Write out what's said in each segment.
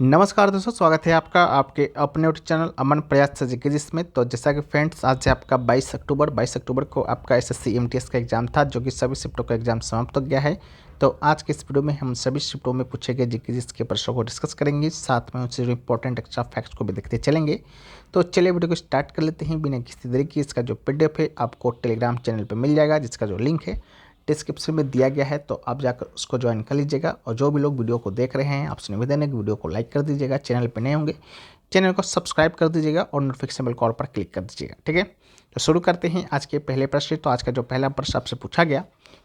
नमस्कार दोस्तों, स्वागत है आपका आपके अपने यूट्यूब चैनल अमन प्रयास से जीके जिसमें। तो जैसा कि फ्रेंड्स, आज से आपका 22 अक्टूबर को आपका एसएससी एमटीएस का एग्जाम था, जो कि सभी शिफ्टों का एग्जाम समाप्त हो गया है। तो आज के इस वीडियो में हम सभी शिफ्टों में पूछे गए जीके जिसके प्रश्नों को डिस्कस करेंगे, साथ में उनसे जो इंपॉर्टेंट एक्स्ट्रा फैक्ट्स को भी देखते चलेंगे। तो चलिए वीडियो को स्टार्ट कर लेते हैं बिना किसी देरी की। इसका जो पीडीएफ है आपको टेलीग्राम चैनल पर मिल जाएगा, जिसका जो लिंक है डिस्क्रिप्शन में दिया गया है। तो आप जाकर उसको ज्वाइन कर लीजिएगा। और जो भी लोग वीडियो को देख रहे हैं, आपसे निवेदन है कि वीडियो को लाइक कर दीजिएगा। चैनल पर नए होंगे चैनल को सब्सक्राइब कर दीजिएगा और नोटिफिकेशन बेल कॉल पर क्लिक कर दीजिएगा। ठीक है, तो शुरू करते हैं आज के पहले प्रश्न। तो आज का जो पहला प्रश्न आपसे पूछा गया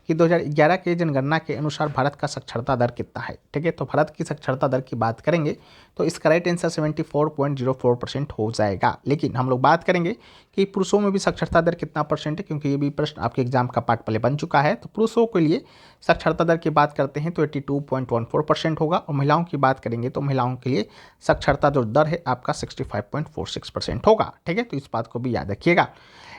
कि 2011 के जनगणना के अनुसार भारत का साक्षरता दर कितना है। ठीक है, तो भारत की साक्षरता दर की बात करेंगे तो इसका राइट आंसर 74.04% हो जाएगा। लेकिन हम लोग बात करेंगे कि पुरुषों में भी साक्षरता दर कितना परसेंट है, क्योंकि ये भी प्रश्न आपके एग्जाम का पार्ट पहले बन चुका है। तो पुरुषों के लिए साक्षरता दर की बात करते हैं तो 82.14% होगा, और महिलाओं की बात करेंगे तो महिलाओं के लिए साक्षरता जो दर है आपका 65.46% होगा। ठीक है, तो इस बात को भी याद रखिएगा।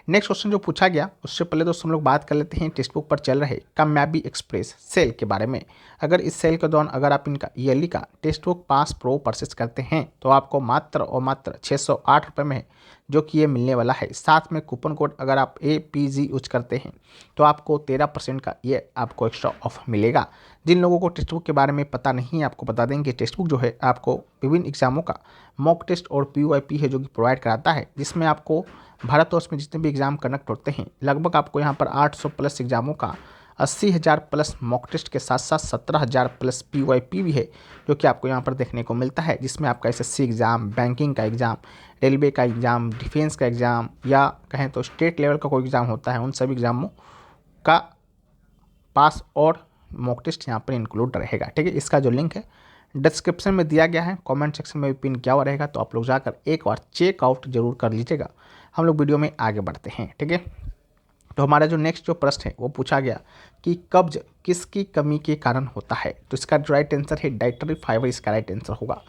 नेक्स्ट क्वेश्चन जो पूछा गया उससे पहले दोस्तों हम लोग बात कर लेते हैं टेक्स्ट बुक पर चल रहे कामयाबी एक्सप्रेस सेल के बारे में। अगर इस सेल के दौरान अगर आप इनका ईयरली का text book pass pro purchase करते हैं तो आपको मात्र और मात्र 608 रुपये में जो कि ये मिलने वाला है। साथ में कूपन कोड अगर आप APG यूज करते हैं तो आपको 13% का ये आपको एक्स्ट्रा ऑफ मिलेगा। जिन लोगों को टेक्स्ट बुक के बारे में पता नहीं है, आपको बता देंगे टेक्स्ट बुक जो है आपको विभिन्न एग्जामों का मॉक टेस्ट और PYP है जो कि प्रोवाइड कराता है, जिसमें आपको भारतवर्ष में जितने भी एग्जाम कंडक्ट होते हैं लगभग आपको यहाँ पर 800 प्लस एग्जामों का 80,000 प्लस मॉक टेस्ट के साथ साथ 17,000 प्लस PYP भी है जो कि आपको यहाँ पर देखने को मिलता है, जिसमें आपका SSC एग्ज़ाम, बैंकिंग का एग्ज़ाम, रेलवे का एग्ज़ाम, डिफेंस का एग्ज़ाम या कहें तो स्टेट लेवल का कोई एग्ज़ाम होता है, उन सभी एग्ज़ामों का पास और मॉक टेस्ट यहाँ पर इंक्लूड रहेगा। ठीक है, इसका जो लिंक है डिस्क्रिप्शन में दिया गया है, कमेंट सेक्शन में भी पिन किया हुआ रहेगा, तो आप लोग जाकर एक बार चेकआउट जरूर कर लीजिएगा। हम लोग वीडियो में आगे बढ़ते हैं। ठीक है, तो हमारा जो नेक्स्ट जो प्रश्न है वो पूछा गया कि कब्ज किसकी कमी के कारण होता है। तो इसका जो राइट आंसर है डाइटरी फाइबर, इसका राइट आंसर होगा।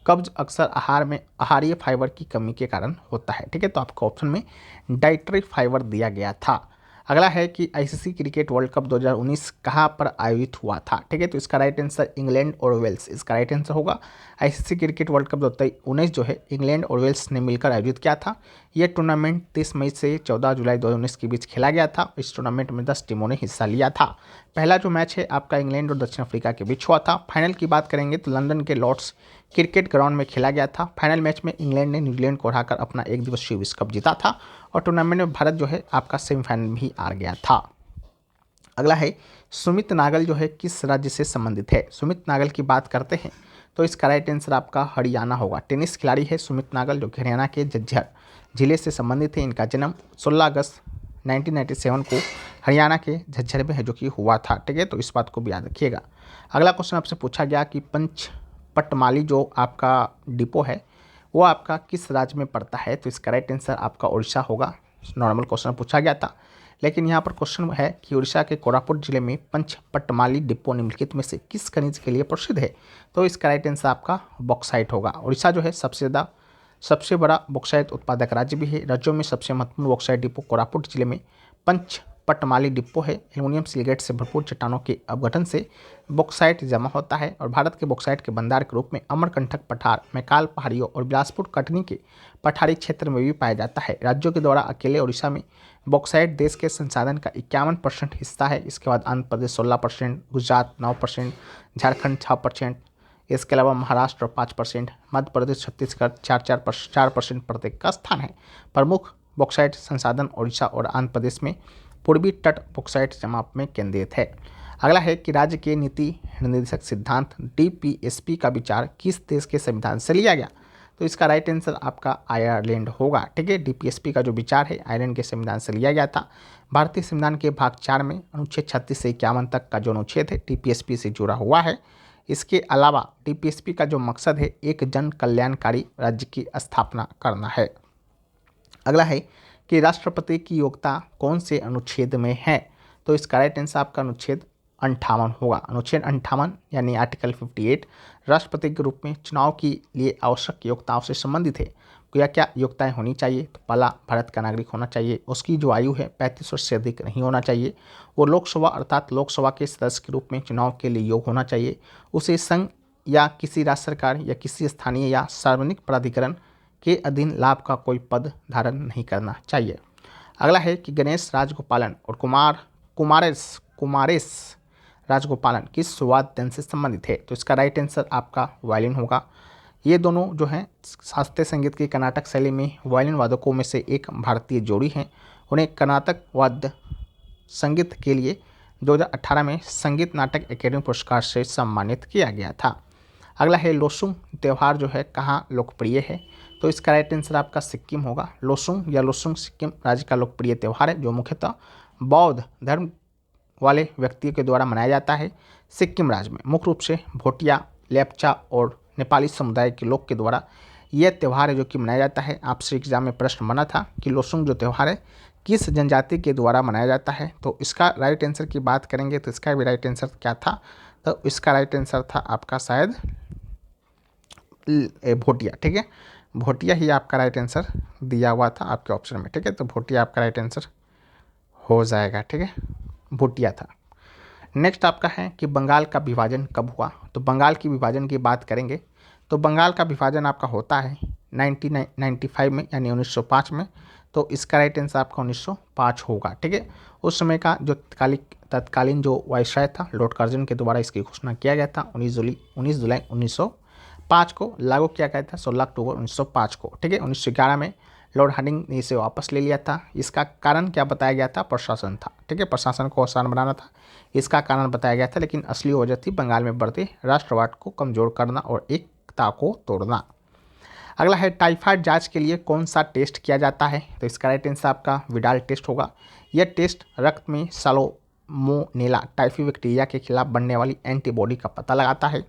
कब्ज अक्सर आहार में आहारीय फाइबर की कमी के कारण होता है। ठीक है, तो आपको ऑप्शन में डाइटरी फाइबर दिया गया था। अगला है कि ICC क्रिकेट वर्ल्ड कप 2019 कहाँ पर आयोजित हुआ था। ठीक है, तो इसका राइट आंसर इंग्लैंड और वेल्स, इसका राइट आंसर होगा। ICC क्रिकेट वर्ल्ड कप 2019 जो है इंग्लैंड और वेल्स ने मिलकर आयोजित किया था। यह टूर्नामेंट 30 मई से 14 जुलाई 2019 के बीच खेला गया था। इस टूर्नामेंट में 10 टीमों ने हिस्सा लिया था। पहला जो मैच है आपका इंग्लैंड और दक्षिण अफ्रीका के बीच हुआ था। फाइनल की बात करेंगे तो लंदन के लॉर्ड्स क्रिकेट ग्राउंड में खेला गया था। फाइनल मैच में इंग्लैंड ने न्यूजीलैंड को हराकर अपना एक दिवसीय विश्व कप जीता था, और टूर्नामेंट में भारत जो है आपका सेमीफाइनल में ही आ गया था। अगला है सुमित नागल जो है किस राज्य से संबंधित है। सुमित नागल की बात करते हैं तो इसका राइट आंसर आपका हरियाणा होगा। टेनिस खिलाड़ी है सुमित नागल जो हरियाणा के झज्जर जिले से संबंधित है। इनका जन्म 16 अगस्त 1997 को हरियाणा के झज्जर में है जो कि हुआ था। ठीक है, तो इस बात को भी याद रखिएगा। अगला क्वेश्चन आपसे पूछा गया कि पंचपटमाली जो आपका डिपो है वो आपका किस राज्य में पड़ता है। तो इसका राइट आंसर आपका उड़ीसा होगा। नॉर्मल क्वेश्चन पूछा गया था, लेकिन यहाँ पर क्वेश्चन है कि उड़ीसा के कोरापुट जिले में पंचपटमाली डिपो निम्नलिखित में से किस खनिज के लिए प्रसिद्ध है। तो इसका राइट आंसर आपका बॉक्साइट होगा। उड़ीसा जो है सबसे बड़ा बॉक्साइट उत्पादक राज्य भी है। राज्यों में सबसे महत्वपूर्ण बॉक्साइट डिपो कोरापुट जिले में पंचपटमाली डिपो है। एल्युमिनियम सिलिकेट से भरपूर चट्टानों के अपघटन से बॉक्साइट जमा होता है, और भारत के बॉक्साइट के भंडार के रूप में अमरकंटक पठार, मैकाल पहाड़ियों और बिलासपुर कटनी के पठारी क्षेत्र में भी पाया जाता है। राज्यों के द्वारा अकेले उड़ीसा में बॉक्साइट देश के संसाधन का 51% हिस्सा है। इसके बाद आंध्र प्रदेश 16%, गुजरात 9%, झारखंड 6%, इसके अलावा महाराष्ट्र 5%, मध्य प्रदेश, छत्तीसगढ़ 4% प्रत्येक का स्थान है। प्रमुख बॉक्साइट संसाधन उड़ीसा और आंध्र प्रदेश में पूर्वी तट बॉक्साइट जमा में केंद्रित है। अगला है कि राज्य के नीति निर्देशक सिद्धांत DPSP का विचार किस देश के संविधान से लिया गया। तो इसका राइट आंसर आपका आयरलैंड होगा। ठीक है, DPSP का जो विचार है आयरलैंड के संविधान से लिया गया था। भारतीय संविधान के भाग 4 में अनुच्छेद 36 से 51 तक का जो अनुच्छेद है DPSP से जुड़ा हुआ है। इसके अलावा DPSP का जो मकसद है एक जन कल्याणकारी राज्य की स्थापना करना है। अगला है कि राष्ट्रपति की योग्यता कौन से अनुच्छेद में है। तो इसका राइट आंसर आपका अनुच्छेद 58 होगा। अनुच्छेद 58 यानी आर्टिकल 58 राष्ट्रपति के रूप में चुनाव के लिए आवश्यक योग्यताओं से संबंधित है। क्या क्या योग्यताएं होनी चाहिए। तो पहला, भारत का नागरिक होना चाहिए, उसकी जो आयु है 35 वर्ष से अधिक नहीं होना चाहिए, वो लोकसभा अर्थात लोकसभा के सदस्य के रूप में चुनाव के लिए योग्य होना चाहिए, उसे संघ या किसी राज्य सरकार या किसी स्थानीय या सार्वजनिक प्राधिकरण के अधीन लाभ का कोई पद धारण नहीं करना चाहिए। अगला है कि गणेश राजगोपालन और कुमारेश राजगोपालन किस वाद्य यंत्र से संबंधित है? तो इसका राइट आंसर आपका वायलिन होगा। ये दोनों जो हैं शास्त्रीय संगीत की कर्नाटक शैली में वायलिन वादकों में से एक भारतीय जोड़ी हैं। उन्हें कर्नाटक वाद्य संगीत के लिए 2018 में संगीत नाटक अकेडमी पुरस्कार से सम्मानित किया गया था। अगला है लोसुंग त्यौहार जो है कहाँ लोकप्रिय है? तो इसका राइट आंसर आपका सिक्किम होगा। लोसुंग या लोसुंग सिक्किम राज्य का लोकप्रिय त्यौहार है जो मुख्यतः बौद्ध धर्म वाले व्यक्तियों के द्वारा मनाया जाता है। सिक्किम राज्य में मुख्य रूप से भोटिया, लेप्चा और नेपाली समुदाय के लोग के द्वारा यह त्यौहार है जो कि मनाया जाता है। आपसे एग्जाम में प्रश्न बना था कि लोसुंग जो त्यौहार है किस जनजाति के द्वारा मनाया जाता है? तो इसका राइट आंसर की बात करेंगे तो इसका भी राइट आंसर क्या था? तो इसका राइट आंसर था आपका शायद भोटिया। ठीक है, भोटिया ही आपका राइट आंसर दिया हुआ था आपके ऑप्शन में। ठीक है, तो भोटिया आपका राइट आंसर हो जाएगा। ठीक है, भोटिया था। नेक्स्ट आपका है कि बंगाल का विभाजन कब हुआ? तो बंगाल की विभाजन की बात करेंगे तो बंगाल का विभाजन आपका होता है 1995 में यानी 1905 में। तो इसका राइट आंसर आपका 1905 होगा। ठीक है, उस समय का जो तत्कालीन जो वायसराय था लॉर्ड कर्जन के द्वारा इसकी घोषणा किया गया था 19 जुलाई 1905 को, लागू किया गया था 16 अक्टूबर 1905 को। ठीक है, 1911 में लॉर्ड हार्डिंग ने इसे वापस ले लिया था। इसका कारण क्या बताया गया था? प्रशासन था। ठीक है, प्रशासन को आसान बनाना था, इसका कारण बताया गया था। लेकिन असली वजह थी बंगाल में बढ़ते राष्ट्रवाद को कमजोर करना और एकता को तोड़ना। अगला है टाइफाइड जांच के लिए कौन सा टेस्ट किया जाता है? तो इसका राइट आंसर आपका विडाल टेस्ट होगा। यह टेस्ट रक्त में साल्मोनेला टाइफी बैक्टीरिया के खिलाफ बनने वाली एंटीबॉडी का पता लगाता है।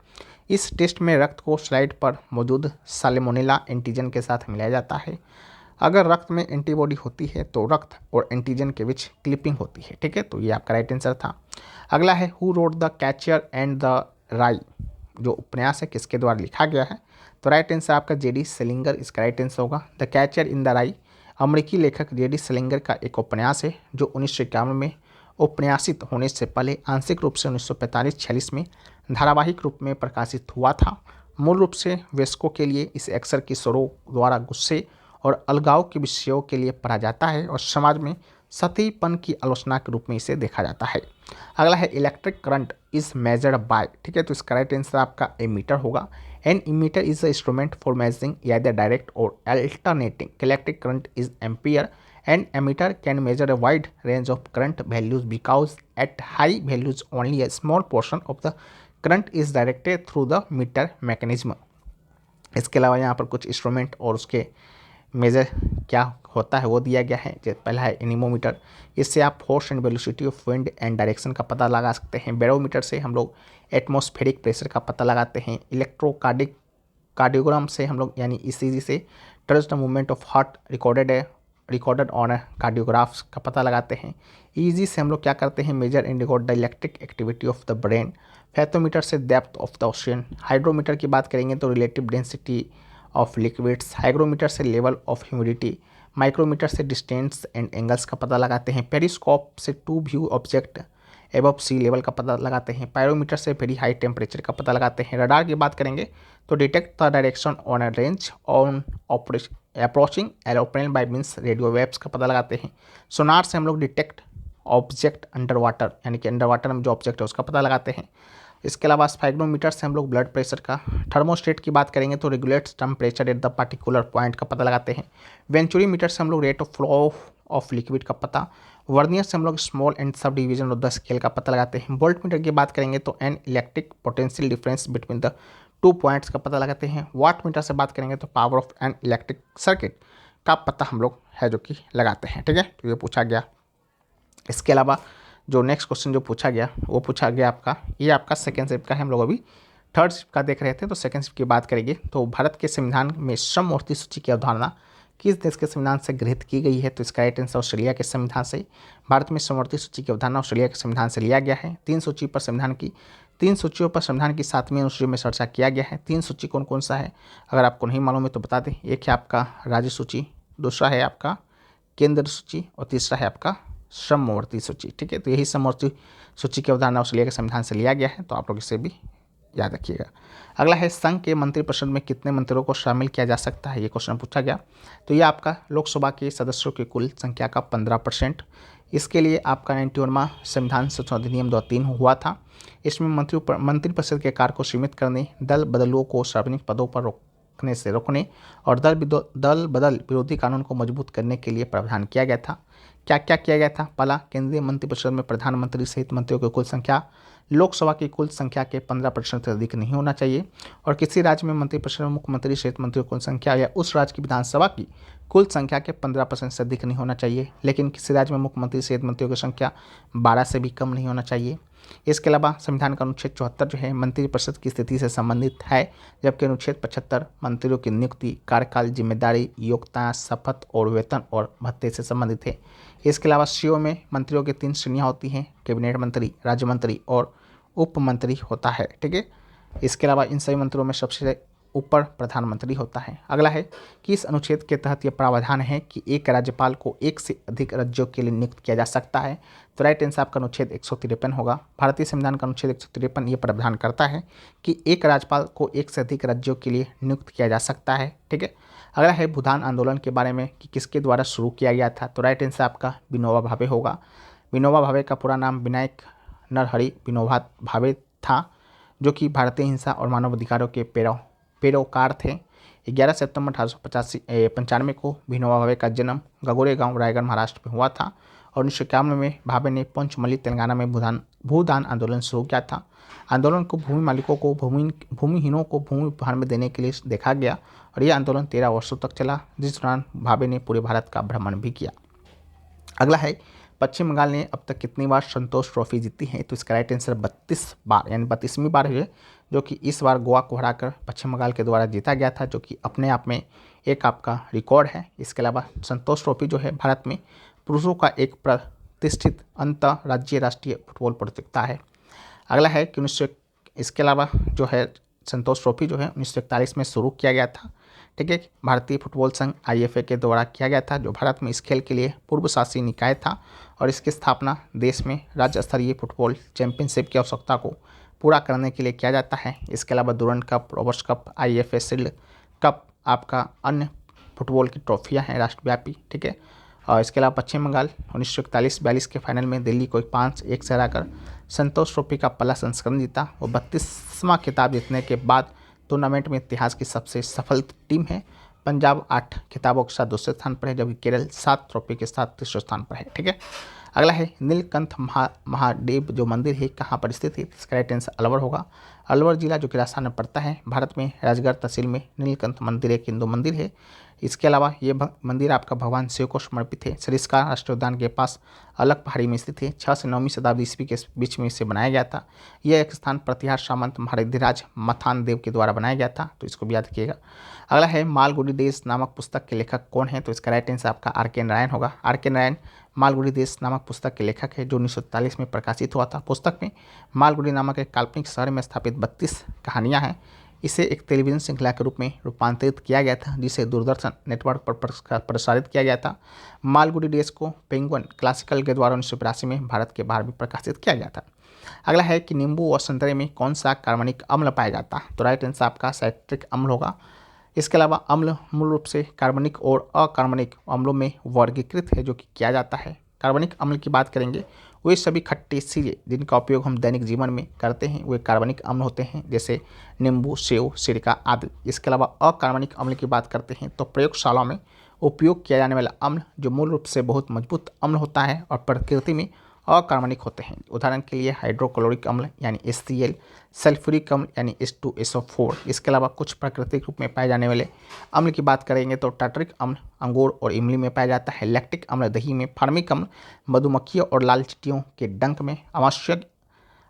इस टेस्ट में रक्त को स्लाइड पर मौजूद साल्मोनेला एंटीजन के साथ मिलाया जाता है। अगर रक्त में एंटीबॉडी होती है तो रक्त और एंटीजन के बीच क्लिपिंग होती है। ठीक है, तो ये आपका राइट आंसर था। अगला है who wrote the catcher and the राई जो उपन्यास है किसके द्वारा लिखा गया है? तो राइट आंसर आपका जेडी सेलिंगर इसका राइट आंसर होगा। द कैचर इन द राई अमेरिकी लेखक जेडी सेलिंगर का एक उपन्यास है जो 1951 में उपन्यासित होने से पहले आंशिक रूप से 1945-46 में धारावाहिक रूप में प्रकाशित हुआ था। मूल रूप से वयस्कों के लिए इसे अक्सर किशोरों द्वारा गुस्से और अलगाव के विषयों के लिए पढ़ा जाता है और समाज में सतीपन की आलोचना के रूप में इसे देखा जाता है। अगला है electric current is measured by. ठीक है, तो इसका राइट आंसर आपका एमीटर होगा। An ammeter is a instrument for measuring either direct or alternating electric current is ampere. An emitter can measure a wide range of current values because at high values only a small portion of the current is directed through the meter mechanism। इसके अलावा यहाँ पर कुछ instrument और उसके major क्या होता है वो दिया गया है। पहला है एनीमोमीटर, इससे आप force and velocity of wind and direction का पता लगा सकते हैं। बैरोमीटर से हम लोग एटमॉस्फेरिक प्रेशर का पता लगाते हैं। कार्डियोग्राम से हम लोग यानी ईसीजी से trace the movement of heart recorded on cardiographs का पता लगाते हैं। ईजी से हम लोग क्या करते हैं? Measure and record the electric activity of the brain. Fathometer से depth of the ocean. Hydrometer की बात करेंगे तो relative density of liquids. Hygrometer से लेवल ऑफ ह्यूमिडिटी। माइक्रोमीटर से डिस्टेंस एंड एंगल्स का पता लगाते हैं। पेरिस्कोप से to view object above sea level का पता लगाते हैं। पायरोमीटर से वेरी हाई टेम्परेचर का पता लगाते हैं। रडार की बात करेंगे तो detect the direction on a range on approaching aeroplane bye means radio waves का पता लगाते हैं। सोनार से हम लोग डिटेक्ट ऑब्जेक्ट अंडर वाटर यानी कि अंडर वाटर में जो ऑब्जेक्ट है उसका पता लगाते हैं। इसके अलावा स्फेग्नोमीटर से हम लोग ब्लड प्रेशर का। थर्मोस्टेट की बात करेंगे तो regulates temperature at the particular point का पता लगाते हैं। वेंचुरी मीटर से हम लोग rate of flow of liquid का पता। वर्नियर से हम लोग small and sub division of the scale का पता लगाते हैं। वोल्ट मीटर की बात करेंगे तो an electric potential difference between the 2 points का पता लगाते हैं। वाट मीटर से बात करेंगे तो power of an electric circuit का पता हम लोग है जो कि लगाते हैं। ठीक है, तो ये पूछा गया। इसके अलावा जो नेक्स्ट क्वेश्चन जो पूछा गया वो पूछा गया आपका, ये आपका सेकेंड शिफ्ट का है, हम लोग अभी थर्ड शिफ्ट का देख रहे थे। तो सेकेंड शिफ्ट की बात करेंगे तो भारत के संविधान में समवर्ती सूची की अवधारणा किस देश के संविधान से गृहीत की गई है? तो इसका राइट आंसर ऑस्ट्रेलिया के संविधान से। भारत में समवर्ती सूची की अवधारणा ऑस्ट्रेलिया के संविधान से लिया गया है। 3 सूचियों पर संविधान की 7वीं अनुसूची में चर्चा किया गया है। 3 सूची कौन कौन सा है अगर आपको नहीं मालूम है तो बता दें। एक है आपका राज्य सूची, दूसरा है आपका केंद्र सूची और तीसरा है आपका समवर्ती सूची। ठीक है, तो यही समवर्ती सूची की अवधारणा ऑस्ट्रेलिया के संविधान से लिया गया है, तो आप लोग इसे भी याद रखिएगा। अगला है संघ के मंत्रिपरिषद में कितने मंत्रियों को शामिल किया जा सकता है, ये क्वेश्चन पूछा गया। तो ये आपका लोकसभा के सदस्यों की कुल संख्या का 15%। इसके लिए आपका 91वां संविधान संशोधन अधिनियम 2003 हुआ था। इसमें मंत्रिपरिषद के कार्य को सीमित करने, दल बदलुओं को सार्वजनिक पदों पर रोकने और दल बदल विरोधी कानून को मजबूत करने के लिए प्रावधान किया गया था। क्या क्या किया गया था? पहला, केंद्रीय मंत्रिपरिषद में प्रधानमंत्री सहित मंत्रियों की कुल संख्या लोकसभा की कुल संख्या के 15% से अधिक नहीं होना चाहिए। और किसी राज्य में मंत्रिपरिषद में मुख्यमंत्री सहित मंत्रियों की कुल संख्या या उस राज्य की विधानसभा की कुल संख्या के 15% से अधिक नहीं होना चाहिए। लेकिन किसी राज्य में मुख्यमंत्री सहित मंत्रियों की संख्या 12 से भी कम नहीं होना चाहिए। इसके अलावा संविधान का अनुच्छेद 74 जो है मंत्रिपरिषद की स्थिति से संबंधित है, जबकि अनुच्छेद 75 मंत्रियों की नियुक्ति, कार्यकाल, जिम्मेदारी, योग्यता, शपथ और वेतन और भत्ते से संबंधित है। इसके अलावा सीओ में मंत्रियों की 3 श्रेणियाँ होती हैं, कैबिनेट मंत्री, राज्य मंत्री और उप मंत्री होता है। ठीक है, इसके अलावा इन सभी मंत्रियों में सबसे ऊपर प्रधानमंत्री होता है। अगला है कि इस अनुच्छेद के तहत यह प्रावधान है कि एक राज्यपाल को एक से अधिक राज्यों के लिए नियुक्त किया जा सकता है। तो राइट आंसर आपका अनुच्छेद 153 होगा। भारतीय संविधान का अनुच्छेद 153 ये प्रावधान करता है कि एक राज्यपाल को एक से अधिक राज्यों के लिए नियुक्त किया जा सकता है। ठीक है, अगला है भूदान आंदोलन के बारे में कि किसके द्वारा शुरू किया गया था। तो राइट आंसर आपका विनोबा भावे होगा। विनोबा भावे का पूरा नाम विनायक नरहरि विनोबा भावे था, जो कि भारतीय हिंसा और मानवाधिकारों के पैरोकार थे। 11 सितंबर 1895 को विनोबा भावे का जन्म गगोरे गांव, रायगढ़, महाराष्ट्र में हुआ था। और 1951 में भावे ने पंचमली, तेलंगाना में भूदान आंदोलन शुरू किया था। आंदोलन को भूमि मालिकों को भूमिहीनों को भूमि उपहार में देने के लिए देखा गया और यह आंदोलन 13 वर्षों तक चला, जिस दौरान भावे ने पूरे भारत का भ्रमण भी किया। अगला है पश्चिम बंगाल ने अब तक कितनी बार संतोष ट्रॉफी जीती है। तो इसका राइट आंसर 32 बार, यानी 32वीं बार है, जो कि इस बार गोवा को हराकर पश्चिम बंगाल के द्वारा जीता गया था, जो कि अपने आप में एक आपका रिकॉर्ड है। इसके अलावा संतोष ट्रॉफी जो है भारत में पुरुषों का एक प्रतिष्ठित अंतर्राज्यीय राष्ट्रीय फुटबॉल प्रतियोगिता है। अगला है कि इसके अलावा जो है संतोष ट्रॉफी जो है 1941 में शुरू किया गया था। ठीक है, भारतीय फुटबॉल संघ IFA के द्वारा किया गया था, जो भारत में इस खेल के लिए पूर्व शासी निकाय था और इसकी स्थापना देश में राज्य स्तरीय फुटबॉल चैंपियनशिप की आवश्यकता को पूरा करने के लिए किया जाता है। इसके अलावा Durand cup, Roberts cup, IFA shield cup आपका अन्य फुटबॉल की ट्रॉफियाँ हैं राष्ट्रव्यापी। ठीक है, और इसके अलावा पश्चिम बंगाल 1941-42 के फाइनल में दिल्ली को 5-1 से हराकर संतोष ट्रॉफी का पहला संस्करण जीता। वो 32वां खिताब जीतने के बाद टूर्नामेंट में इतिहास की सबसे सफल टीम है। पंजाब 8 खिताबों के साथ दूसरे स्थान पर है, जबकि केरल 7 ट्रॉफी के साथ तीसरे स्थान पर है। ठीक है, अगला है नीलकंठ महादेव जो मंदिर है कहाँ पर स्थित है। इसका राइट आंसर अलवर होगा। अलवर जिला जो कि राजस्थान में पड़ता है, भारत में राजगढ़ तहसील में नीलकंठ मंदिर एक हिंदू मंदिर है। इसके अलावा ये मंदिर आपका भगवान शिव को समर्पित है। सरिस्का राष्ट्रीय उद्यान के पास अलग पहाड़ी में स्थित है। 6 से 9वीं शताब्दी ईस्वी के बीच में इसे बनाया गया था। यह एक स्थान प्रतिहार सामंत महारिधिराज मथान देव के द्वारा बनाया गया था, तो इसको भी याद रखिएगा। अगला है मालगुडी देश नामक पुस्तक के लेखक कौन है। तो इसका राइट आंसर आपका R.K. नारायण होगा। R.K. नारायण मालगुडी देश नामक पुस्तक के लेखक है, जो 1943 में प्रकाशित हुआ था। पुस्तक में मालगुडी नामक एक काल्पनिक शहर में स्थापित 32 कहानियाँ हैं। इसे एक टेलीविज़न श्रृंखला के रूप में रूपांतरित किया गया था, जिसे दूरदर्शन नेटवर्क पर प्रसारित किया गया था। मालगुडी डेज को पेंगुइन क्लासिकल के द्वारा 1982 में भारत के बाहर भी प्रकाशित किया गया था। अगला है कि नींबू और संतरे में कौन सा कार्बनिक अम्ल पाया जाता है। तो राइट आंसर आपका साइट्रिक अम्ल होगा। इसके अलावा अम्ल मूल रूप से कार्बनिक और अकार्बनिक अम्लों में वर्गीकृत है, जो कि किया जाता है। कार्बनिक अम्ल की बात करेंगे, वे सभी खट्टी चीज़ें जिनका उपयोग हम दैनिक जीवन में करते हैं वे कार्बनिक अम्ल होते हैं, जैसे नींबू, सेव, सिरका आदि। इसके अलावा अकार्बनिक अम्ल की बात करते हैं तो प्रयोगशालाओं में उपयोग किया जाने वाला अम्ल जो मूल रूप से बहुत मजबूत अम्ल होता है और प्रकृति में अकार्बनिक होते हैं। उदाहरण के लिए हाइड्रोक्लोरिक अम्ल यानी HCl, सल्फ्यूरिक अम्ल यानी H2SO4। इसके अलावा कुछ प्राकृतिक रूप में पाए जाने वाले अम्ल की बात करेंगे तो टार्टरिक अम्ल अंगूर और इमली में पाया जाता है, लैक्टिक अम्ल दही में, फार्मिक अम्ल मधुमक्खियों और लाल चींटियों के डंक में, आवश्यक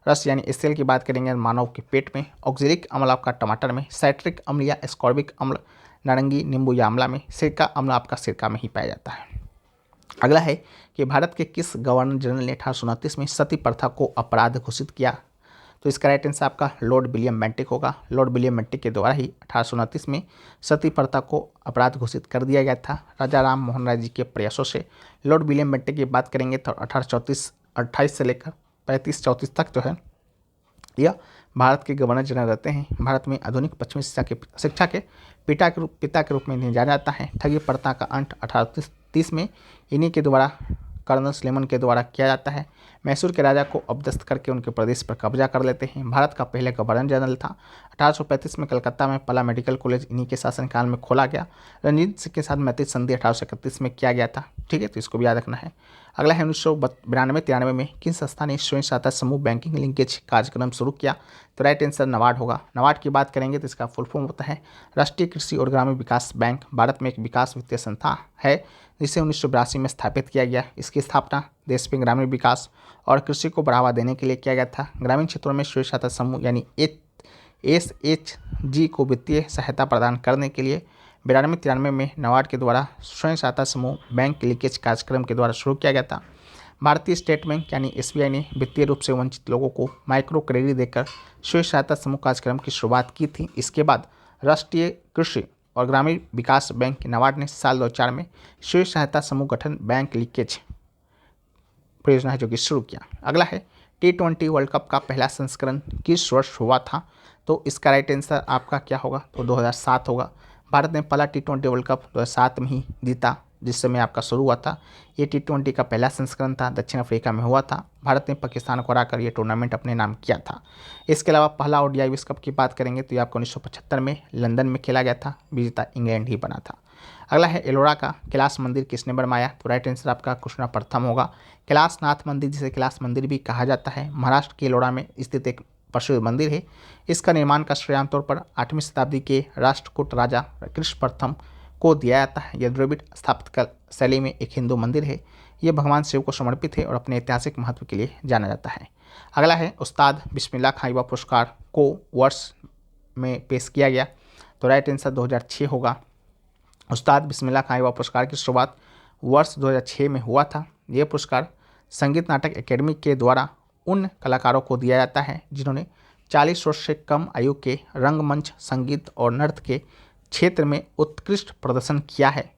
रस यानी HCl की बात करेंगे मानव के पेट में, ऑक्जेलिक अम्ल आपका टमाटर में, साइट्रिक अम्ल या एस्कॉर्बिक अम्ल नारंगी, नींबू या आंवला में, सिरका अम्ल आपका सिरका में ही पाया जाता है। अगला है कि भारत के किस गवर्नर जनरल ने 1829 में सती प्रथा को अपराध घोषित किया। तो इसका राइट आंसर आपका लॉर्ड विलियम बेंटिक होगा। लॉर्ड विलियम बेंटिक के द्वारा ही 1829 में सती प्रथा को अपराध घोषित कर दिया गया था। राजा राम मोहन राय जी के प्रयासों से लॉर्ड विलियम बेंटिक की बात करेंगे तो 1828 से लेकर 35-34 तक जो है यह भारत के गवर्नर जनरल रहते हैं। भारत में आधुनिक पश्चिमी शिक्षा के पिता के रूप में इन्हें जाना जाता है। ठगी प्रथा का अंत 1830 में इन्हीं के द्वारा कर्नल सलेमन के द्वारा किया जाता है। मैसूर के राजा को अपदस्थ करके उनके प्रदेश पर कब्जा कर लेते हैं। भारत का पहले गवर्नर जनरल था। 1835 में कलकत्ता में पहला मेडिकल कॉलेज इन्हीं के शासनकाल में खोला गया। रणजीत सिंह के साथ मैत्री संधि 1831 में किया गया था। ठीक है, तो इसको भी याद रखना है। अगला है 1992-93 में किस संस्था ने स्वयं सहायता समूह बैंकिंग लिंकेज कार्यक्रम शुरू किया? तो राइट आंसर नाबार्ड होगा। नाबार्ड की बात करेंगे तो इसका फुल फॉर्म होता है राष्ट्रीय कृषि और ग्रामीण विकास बैंक। भारत में एक विकास वित्तीय संस्था है जिसे 1982 में स्थापित किया गया। इसकी स्थापना देश में ग्रामीण विकास और कृषि को बढ़ावा देने के लिए किया गया था। ग्रामीण क्षेत्रों में स्वयं सहायता समूह यानी SHG को वित्तीय सहायता प्रदान करने के लिए 92-93 में नाबार्ड के द्वारा स्वयं सहायता समूह बैंक लिंकेज कार्यक्रम के द्वारा शुरू किया गया था। भारतीय स्टेट बैंक यानी SBI ने वित्तीय रूप से वंचित लोगों को माइक्रो क्रेडिट देकर स्वयं सहायता समूह कार्यक्रम की शुरुआत की थी। इसके बाद राष्ट्रीय कृषि और ग्रामीण विकास बैंक नाबार्ड ने साल 2004 में स्वयं सहायता समूह गठन बैंक लिंकेज परियोजना है जो कि शुरू किया। अगला है T20 वर्ल्ड कप का पहला संस्करण किस वर्ष हुआ था? तो इसका राइट आंसर आपका क्या होगा? तो 2007 होगा। भारत ने पहला T20 वर्ल्ड कप 2007 में ही जीता, जिस समय आपका शुरू हुआ था। ये T20 का पहला संस्करण था, दक्षिण अफ्रीका में हुआ था। भारत ने पाकिस्तान को हराकर ये टूर्नामेंट अपने नाम किया था। इसके अलावा पहला ODI विश्व कप की बात करेंगे तो ये आपको 1975 में लंदन में खेला गया था। विजेता इंग्लैंड ही बना था। अगला है एलोरा का कैलाश मंदिर किसने बनवाया? तो राइट आंसर आपका क्वेश्चन प्रथम होगा। कैलाशनाथ मंदिर, जिसे कैलाश मंदिर भी कहा जाता है, महाराष्ट्र के एलोरा में स्थित एक प्रसिद्ध मंदिर है। इसका निर्माण का श्रेय आमतौर पर 8वीं शताब्दी के राष्ट्रकूट राजा कृष्ण प्रथम को दिया जाता है। यह द्रविड़ स्थापत्य शैली में एक हिंदू मंदिर है। यह भगवान शिव को समर्पित है और अपने ऐतिहासिक महत्व के लिए जाना जाता है। अगला है उस्ताद बिस्मिल्लाह खां युवा पुरस्कार को वर्ष में पेश किया गया? तो राइट आंसर 2006 होगा। उस्ताद बिस्मिल्लाह खां युवा पुरस्कार की शुरुआत वर्ष 2006 में हुआ था। यह पुरस्कार संगीत नाटक अकेडमी के द्वारा उन कलाकारों को दिया जाता है जिन्होंने 40 वर्ष से कम आयु के रंगमंच, संगीत और नृत्य के क्षेत्र में उत्कृष्ट प्रदर्शन किया है।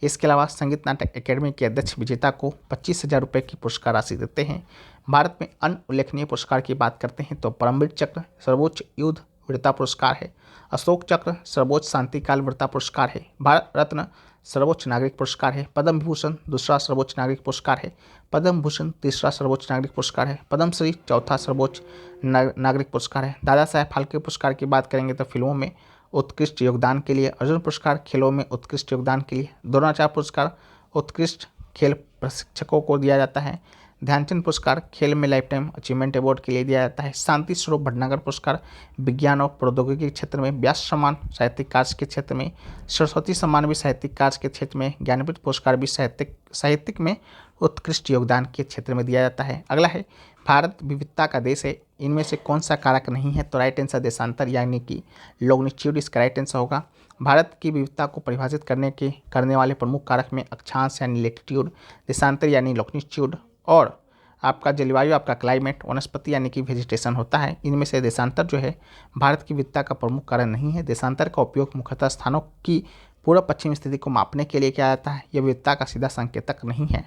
इसके अलावा संगीत नाटक अकेडमी के अध्यक्ष विजेता को 25,000 रुपये की पुरस्कार राशि देते हैं। भारत में अन्य उल्लेखनीय पुरस्कार की बात करते हैं तो परमवीर चक्र सर्वोच्च युद्ध वीरता पुरस्कार है। अशोक चक्र सर्वोच्च शांतिकाल वीरता पुरस्कार है। भारत रत्न सर्वोच्च नागरिक पुरस्कार है। पद्म विभूषण दूसरा सर्वोच्च नागरिक पुरस्कार है। पद्म भूषण तीसरा सर्वोच्च नागरिक पुरस्कार है। पद्मश्री चौथा सर्वोच्च नागरिक पुरस्कार है। दादा साहेब फाल्के पुरस्कार की बात करेंगे तो फिल्मों में उत्कृष्ट योगदान के लिए। अर्जुन पुरस्कार खेलों में उत्कृष्ट योगदान के लिए। द्रोणाचार्य पुरस्कार उत्कृष्ट खेल प्रशिक्षकों को दिया जाता है। ध्यानचंद पुरस्कार खेल में लाइफ टाइम अचीवमेंट अवार्ड के लिए दिया जाता है। शांति स्वरूप भटनागर पुरस्कार विज्ञान और प्रौद्योगिकी के क्षेत्र में। व्यास सम्मान साहित्यिक कार्य के क्षेत्र में। सरस्वती सम्मान भी साहित्यिक कार्य के क्षेत्र में। ज्ञानपीठ पुरस्कार भी साहित्यिक में उत्कृष्ट योगदान के क्षेत्र में दिया जाता है। अगला है भारत विविधता का देश है, इनमें से कौन सा कारक नहीं है? तो राइट आंसर देशांतर यानी कि लॉन्गिट्यूड इसका राइट आंसर होगा। भारत की विविधता को परिभाषित करने वाले प्रमुख कारक में अक्षांश यानी लैटिट्यूड, देशांतर यानी लॉन्गिट्यूड और आपका जलवायु, आपका क्लाइमेट, वनस्पति यानी कि वेजिटेशन होता है। इनमें से देशांतर जो है भारत की विविधता का प्रमुख कारण नहीं है। देशांतर का उपयोग मुख्यतः स्थानों की पूर्व पश्चिम स्थिति को मापने के लिए किया जाता है। यह विविधता का सीधा संकेतक नहीं है।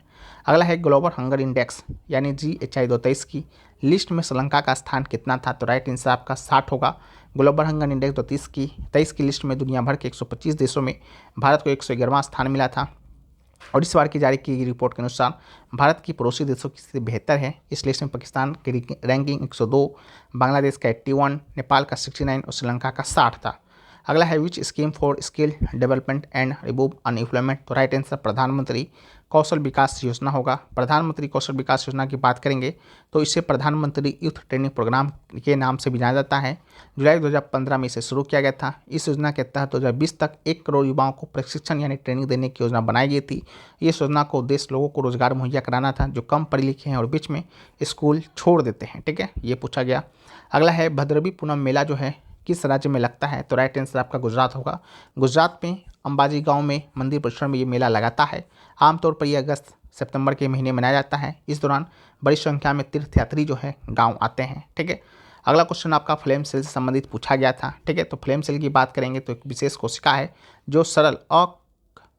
अगला है ग्लोबल हंगर इंडेक्स यानी GHI 2023 की लिस्ट में श्रीलंका का स्थान कितना था? तो राइट आंसर आपका 60 होगा। ग्लोबल हंगर इंडेक्स 2023 की लिस्ट में दुनिया भर के 125 देशों में भारत को 111वां स्थान मिला था और इस बार की जारी की गई रिपोर्ट के अनुसार भारत की पड़ोसी देशों की स्थिति बेहतर है। इस लिस्ट में पाकिस्तान की रैंकिंग 102, बांग्लादेश का 81, नेपाल का 69 और श्रीलंका का 60 था। अगला है विच scheme for skill development and remove unemployment? तो राइट आंसर प्रधानमंत्री कौशल विकास योजना होगा। प्रधानमंत्री कौशल विकास योजना की बात करेंगे तो इसे प्रधानमंत्री यूथ ट्रेनिंग प्रोग्राम के नाम से भी जाना जाता है। जुलाई 2015 में इसे शुरू किया गया था। इस योजना के तहत 2020 तक 1 करोड़ युवाओं को प्रशिक्षण यानी ट्रेनिंग देने की योजना बनाई गई थी। इस योजना का उद्देश्य लोगों को रोजगार मुहैया कराना था जो कम पढ़े लिखे हैं और बीच में स्कूल छोड़ देते हैं। ठीक है, ये पूछा गया। अगला है भद्रवी पूनम मेला जो है किस राज्य में लगता है? तो राइट आंसर आपका गुजरात होगा। गुजरात में अंबाजी गांव में मंदिर परिसर में ये मेला लगाता है। आमतौर पर यह अगस्त सितंबर के महीने मनाया जाता है। इस दौरान बड़ी संख्या में तीर्थयात्री जो है गांव आते हैं। ठीक है, अगला क्वेश्चन आपका फ्लेम सेल से संबंधित पूछा गया था। ठीक है, तो फ्लेम सेल की बात करेंगे तो एक विशेष कोशिका है जो सरल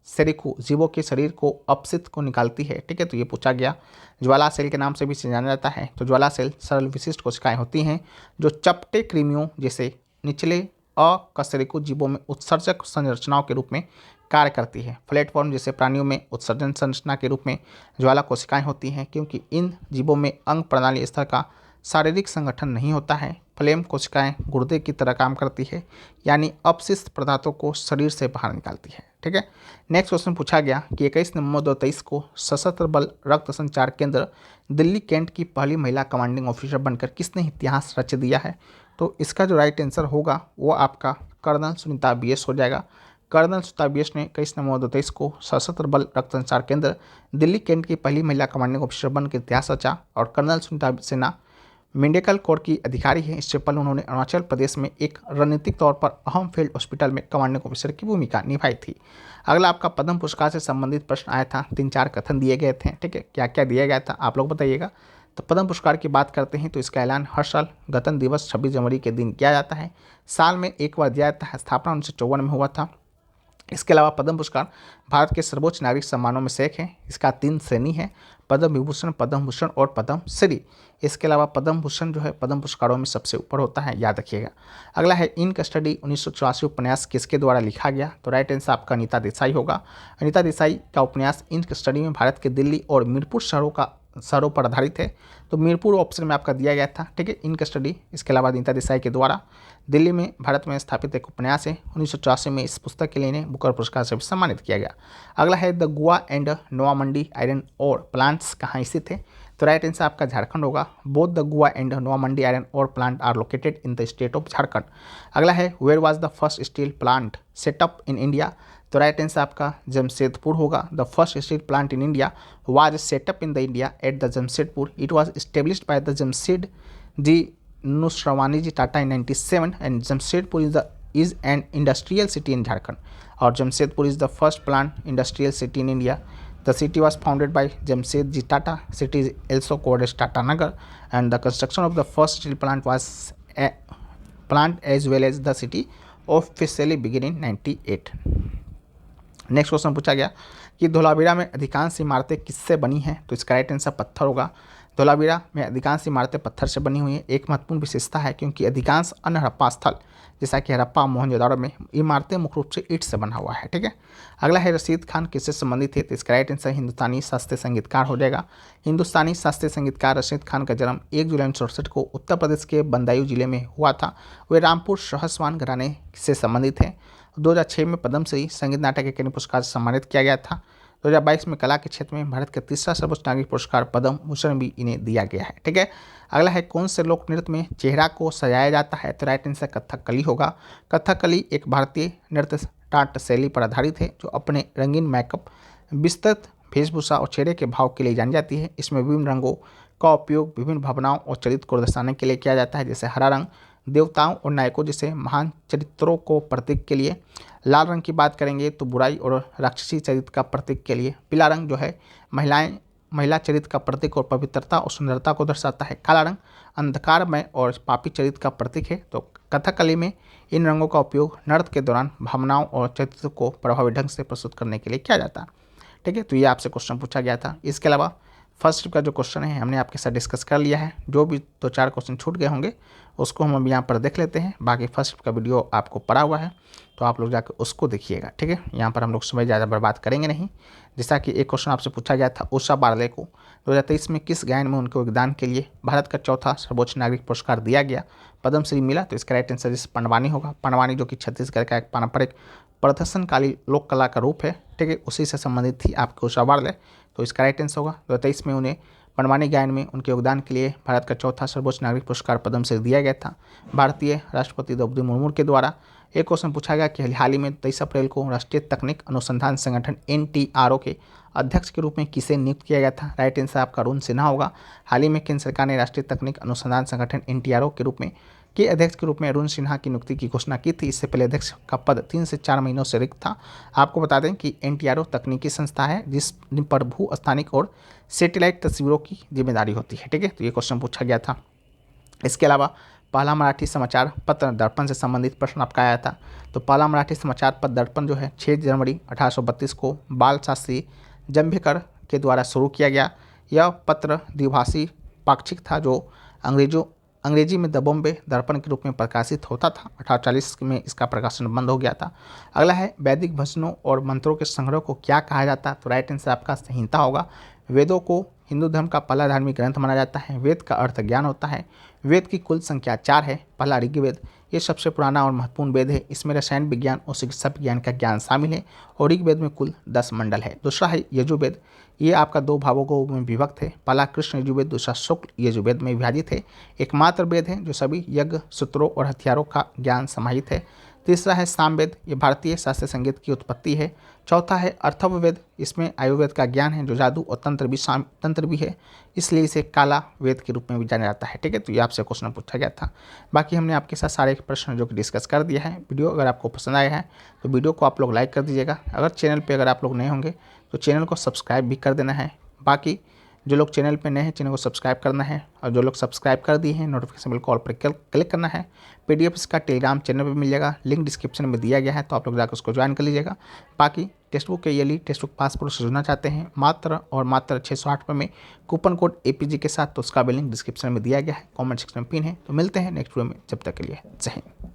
सेरिकु जीवों के शरीर को अपशिष्ट को निकालती है, ठीक है, तो ये पूछा गया। ज्वाला सेल के नाम से भी इसे जाना जाता है। तो ज्वाला सेल सरल विशिष्ट कोशिकाएं होती हैं जो चपटे कृमियों जैसे निचले अकशेरुकी जीवों में उत्सर्जक संरचनाओं के रूप में कार्य करती है। प्लेटफॉर्म जैसे प्राणियों में उत्सर्जन संरचना के रूप में ज्वाला कोशिकाएं होती हैं, क्योंकि इन जीवों में अंग प्रणाली स्तर का शारीरिक संगठन नहीं होता है। फ्लेम कोशिकाएं गुर्दे की तरह काम करती है, यानी अपशिष्ट पदार्थों को शरीर से बाहर निकालती है, ठीक है। नेक्स्ट क्वेश्चन पूछा गया कि 21 नवंबर 2023 को सशस्त्र बल रक्त संचार केंद्र दिल्ली कैंट की पहली महिला कमांडिंग ऑफिसर बनकर किसने इतिहास रच दिया है? तो इसका जो राइट आंसर होगा वो आपका कर्नल सुनीता BS हो जाएगा। कर्नल सुनीता BS ने 21 नवंबर 2023 को सशस्त्र बल रक्त संचार केंद्र दिल्ली कैंट की पहली महिला कमांडिंग ऑफिसर बनकर इतिहास रचा। और कर्नल सुनीता सेना मेडिकल कोर की अधिकारी है। इससे पहले उन्होंने अरुणाचल प्रदेश में एक रणनीतिक तौर पर अहम फील्ड हॉस्पिटल में कमांडिंग ऑफिसर की भूमिका निभाई थी। अगला आपका पद्म पुरस्कार से संबंधित प्रश्न आया था। 3-4 कथन दिए गए थे, ठीक है, क्या क्या दिया गया था आप लोग बताइएगा। तो पद्म पुरस्कार की बात करते हैं तो इसका ऐलान हर साल गणतंत्र दिवस 26 जनवरी के दिन किया जाता है। साल में एक बार दिया जाता है। स्थापना 1954 में हुआ था। इसके अलावा पद्म पुरस्कार भारत के सर्वोच्च नागरिक सम्मानों में से एक है। इसका 3 श्रेणी है, पद्म विभूषण, पद्म भूषण और पद्म श्री। इसके अलावा पद्म भूषण जो है पद्म पुरस्कारों में सबसे ऊपर होता है, याद रखिएगा। अगला है इन कस्टडी 1984 उपन्यास किसके द्वारा लिखा गया? तो राइट आंसर आपका अनीता देसाई होगा। अनीता देसाई का उपन्यास इन कस्टडी में भारत के दिल्ली और मीरपुर शहरों पर आधारित है। तो मीरपुर ऑप्शन में आपका दिया गया था, ठीक है, इन कस्टडी। इसके अलावा अनीता देसाई के द्वारा दिल्ली में भारत में स्थापित एक उपन्यास है। 1984 में इस पुस्तक के लिए इन्हें बुकर पुरस्कार से भी सम्मानित किया गया। अगला है the Goa and Noamundi iron ore plants कहाँ स्थित है? तो राइट आंसर आपका झारखंड होगा। Both the Goa and Noamundi iron ore plant are located in the state of Jharkhand. अगला है where was the first steel plant set up in India? तो राइट आंसर आपका जमशेदपुर होगा। The first steel plant in India was set up in the India at the Jamshedpur. It was established by the Jamsetji Nusserwanji Tata in 97 and Jamshedpur is an industrial city in Jharkhand. और Jamshedpur is the first plant industrial city in India. The city was founded by Jamshedji Tata. City is also called as Tata Nagar, and the construction of the first steel plant as well as the city officially began in 98. Next question पूछा गया कि धोलावीरा में अधिकांश इमारतें किससे बनी हैं? तो इसका राइट आंसर पत्थर होगा। धोलावीरा में अधिकांश इमारतें पत्थर से बनी हुई हैं। एक महत्वपूर्ण विशेषता है क्योंकि अधिकांश अन्य हड़प्पा स्थल जैसा कि हड़प्पा मोहनजोदाड़ो में इमारतें मुख्य रूप से ईंट से बना हुआ है, ठीक है। अगला है रशीद खान किससे संबंधित है? तो इसका राइट आंसर हिंदुस्तानी शास्त्रीय संगीतकार हो जाएगा। हिंदुस्तानी शास्त्रीय संगीतकार रशीद खान का जन्म 1 जुलाई 1968 को उत्तर प्रदेश के बदायूं जिले में हुआ था। वे रामपुर सहसवान घराने से संबंधित हैं। 2006 में पद्मश्री संगीत नाटक अकादमी पुरस्कार से सम्मानित किया गया था। 2022 में कला के क्षेत्र में भारत का तीसरा सर्वोच्च नागरिक पुरस्कार पद्म भूषण भी इन्हें दिया गया है, ठीक है। अगला है कौन से लोक नृत्य में चेहरा को सजाया जाता है? तो राइट आंसर कथकली होगा। कथकली एक भारतीय नृत्य नाट्य शैली पर आधारित है जो अपने रंगीन मेकअप, विस्तृत वेशभूषा और चेहरे के भाव के लिए जानी जाती है। इसमें विभिन्न रंगों का उपयोग विभिन्न भावनाओं और चरित्र को दर्शाने के लिए किया जाता है। जैसे हरा रंग देवताओं और नायकों जैसे महान चरित्रों को प्रतीक के लिए, लाल रंग की बात करेंगे तो बुराई और राक्षसी चरित्र का प्रतीक के लिए, पीला रंग जो है महिला चरित्र का प्रतीक और पवित्रता और सुंदरता को दर्शाता है, काला रंग अंधकारमय और पापी चरित्र का प्रतीक है। तो कथकली में इन रंगों का उपयोग नृत्य के दौरान भावनाओं और चरित्र को प्रभावी ढंग से प्रस्तुत करने के लिए किया जाता है, ठीक है। तो ये आपसे क्वेश्चन पूछा गया था। इसके अलावा फर्स्ट का जो क्वेश्चन है हमने आपके साथ डिस्कस कर लिया है। जो भी 2-4 क्वेश्चन छूट गए होंगे उसको हम अभी यहाँ पर देख लेते हैं। बाकी फर्स्ट का वीडियो आपको पड़ा हुआ है तो आप लोग जाकर उसको देखिएगा, ठीक है। यहाँ पर हम लोग समय ज़्यादा बर्बाद करेंगे नहीं। जैसा कि एक क्वेश्चन आपसे पूछा गया था, उषा बारले को 2023 में किस गायन में उनके योगदान के लिए भारत का चौथा सर्वोच्च नागरिक पुरस्कार दिया गया, पद्मश्री मिला? तो इसका राइट आंसर जिस पंडवानी होगा। पंडवानी जो कि छत्तीसगढ़ का एक पारंपरिक प्रदर्शनकारी लोक कला का रूप है, ठीक है, उसी से संबंधित थी आपकी उषा बारले। तो इसका राइट आंसर होगा 2023 में उन्हें पंडवानी गायन में उनके योगदान के लिए भारत का चौथा सर्वोच्च नागरिक पुरस्कार पद्मश्री दिया गया था भारतीय राष्ट्रपति द्रौपदी मुर्मू के द्वारा। एक क्वेश्चन पूछा गया कि हाल ही में 23 अप्रैल को राष्ट्रीय तकनीक अनुसंधान संगठन NTRO के अध्यक्ष के रूप में किसे नियुक्त किया गया था? राइट आंसर आपका अरुण सिन्हा होगा। हाल ही में केंद्र सरकार ने राष्ट्रीय तकनीक अनुसंधान संगठन NTRO के रूप में के अध्यक्ष के रूप में अरुण सिन्हा की नियुक्ति की घोषणा की थी। इससे पहले अध्यक्ष का पद 3 से 4 महीनों से रिक्त था। आपको बता दें कि NTRO तकनीकी संस्था है जिस पर भू स्थानिक और सैटेलाइट तस्वीरों की जिम्मेदारी होती है, ठीक है। तो ये क्वेश्चन पूछा गया था। इसके अलावा पहला मराठी समाचार पत्र दर्पण से संबंधित प्रश्न आपका आया था। तो पहला मराठी समाचार पत्र दर्पण जो है 6 जनवरी 1832 को बाल शास्त्री जंभेकर के द्वारा शुरू किया गया। यह पत्र द्विभाषी पाक्षिक था जो अंग्रेजी में द बॉम्बे दर्पण के रूप में प्रकाशित होता था। 1840 में इसका प्रकाशन बंद हो गया था। अगला है वैदिक भजनों और मंत्रों के संग्रह को क्या कहा जाता है? तो राइट आंसर आपका संहिता होगा। वेदों को हिंदू धर्म का पहला धार्मिक ग्रंथ माना जाता है। वेद का अर्थ ज्ञान होता है। वेद की कुल संख्या 4 है। पहला ऋग्वेद, ये सबसे पुराना और महत्वपूर्ण वेद है। इसमें रसायन विज्ञान और चिकित्सा विज्ञान का ज्ञान शामिल है और ऋग्वेद में कुल 10 मंडल है। दूसरा है यजुर्वेद, ये आपका 2 भागों में विभक्त है। पहला कृष्ण यजुर्वेद, दूसरा शुक्ल यजुर्वेद में विभाजित है। एकमात्र वेद है जो सभी यज्ञ सूत्रों और हथियारों का ज्ञान समाहित है। तीसरा है सामवेद, ये भारतीय शास्त्रीय संगीत की उत्पत्ति है। चौथा है अथर्ववेद, इसमें आयुर्वेद का ज्ञान है जो जादू और तंत्र भी है, इसलिए इसे काला वेद के रूप में भी जाना जाता है। ठीक है, तो ये आपसे क्वेश्चन पूछा गया था। बाकी हमने आपके साथ सारे प्रश्न जो कि डिस्कस कर दिया है। वीडियो अगर आपको पसंद आया है तो वीडियो को आप लोग लाइक कर दीजिएगा। अगर चैनल पर अगर आप लोग नए होंगे तो चैनल को सब्सक्राइब भी कर देना है। बाकी जो लोग चैनल पे नए हैं चैनल को सब्सक्राइब करना है, और जो लोग सब्सक्राइब कर दिए हैं नोटिफिकेशन बेल कॉल पर क्लिक करना है। पीडीएफ इसका टेलीग्राम चैनल पे मिल जाएगा, लिंक डिस्क्रिप्शन में दिया गया है, तो आप लोग जाकर उसको ज्वाइन कर लीजिएगा। बाकी टेक्स्ट बुक के ईयरली टेक्स्ट बुक पासपोर्ट से जुड़ना चाहते हैं मात्र और मात्र 608 रुपये में कूपन कोड APG के साथ, तो उसका भी लिंक डिस्क्रिप्शन में दिया गया है, कॉमेंट सेक्शन में पिन है। तो मिलते हैं नेक्स्ट वीडियो में, जब तक के लिए जय हिंद।